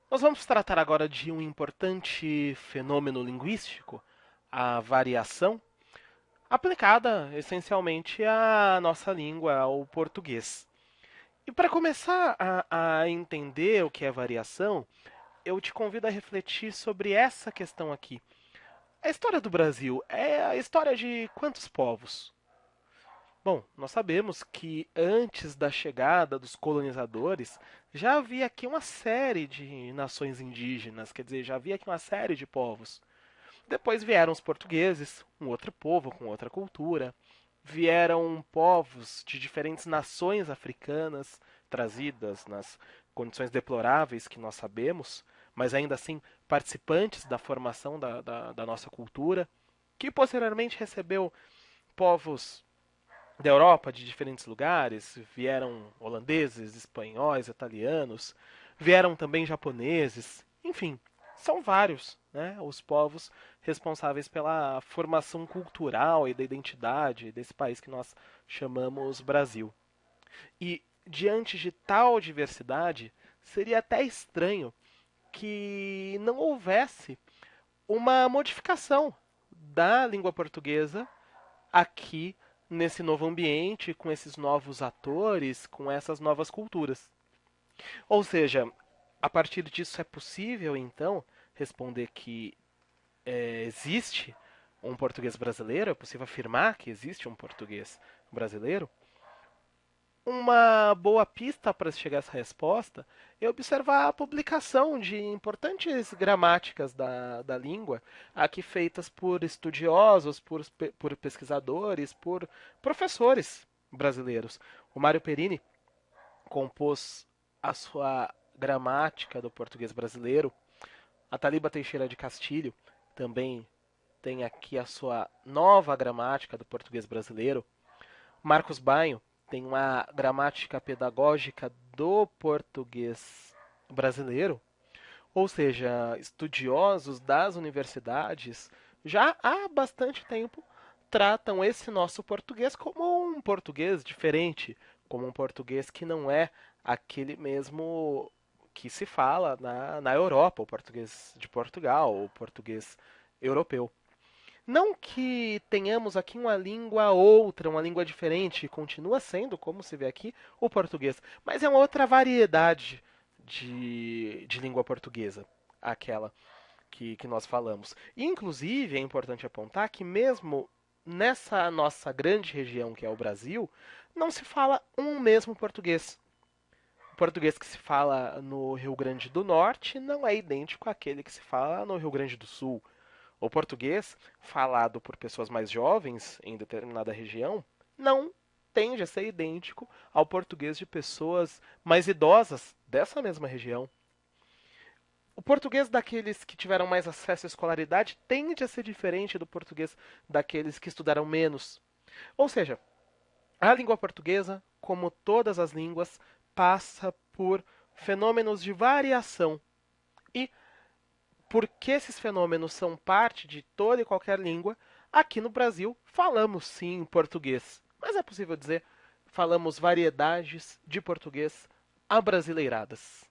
Nós vamos tratar agora de um importante fenômeno linguístico, a variação, aplicada essencialmente à nossa língua, ao português. E para começar a entender o que é variação, eu te convido a refletir sobre essa questão aqui. A história do Brasil é a história de quantos povos? Bom, nós sabemos que antes da chegada dos colonizadores já havia aqui uma série de nações indígenas, quer dizer, já havia aqui uma série de povos. Depois vieram os portugueses, um outro povo com outra cultura. Vieram povos de diferentes nações africanas, trazidas nas condições deploráveis que nós sabemos, mas ainda assim participantes da formação da nossa cultura, que posteriormente recebeu povos da Europa, de diferentes lugares, vieram holandeses, espanhóis, italianos, vieram também japoneses, enfim, são vários, né, os povos responsáveis pela formação cultural e da identidade desse país que nós chamamos Brasil. E diante de tal diversidade, seria até estranho que não houvesse uma modificação da língua portuguesa aqui nesse novo ambiente, com esses novos atores, com essas novas culturas. Ou seja, a partir disso é possível, então, responder que existe um português brasileiro, é possível afirmar que existe um português brasileiro. Uma boa pista para chegar a essa resposta é observar a publicação de importantes gramáticas da língua, aqui feitas por estudiosos, por pesquisadores, por professores brasileiros. O Mário Perini compôs a sua gramática do português brasileiro. A Taliba Teixeira de Castilho também tem aqui a sua nova gramática do português brasileiro. Marcos Baio tem uma gramática pedagógica do português brasileiro, ou seja, estudiosos das universidades já há bastante tempo tratam esse nosso português como um português diferente, como um português que não é aquele mesmo que se fala na Europa, o português de Portugal, o português europeu. Não que tenhamos aqui uma língua outra, uma língua diferente, continua sendo, como se vê aqui, o português, mas é uma outra variedade de língua portuguesa, aquela que nós falamos. E, inclusive, é importante apontar que mesmo nessa nossa grande região que é o Brasil, não se fala um mesmo português. O português que se fala no Rio Grande do Norte não é idêntico àquele que se fala no Rio Grande do Sul. O português, falado por pessoas mais jovens em determinada região, não tende a ser idêntico ao português de pessoas mais idosas dessa mesma região. O português daqueles que tiveram mais acesso à escolaridade tende a ser diferente do português daqueles que estudaram menos. Ou seja, a língua portuguesa, como todas as línguas, passa por fenômenos de variação. E porque esses fenômenos são parte de toda e qualquer língua, aqui no Brasil falamos sim português. Mas é possível dizer, falamos variedades de português abrasileiradas.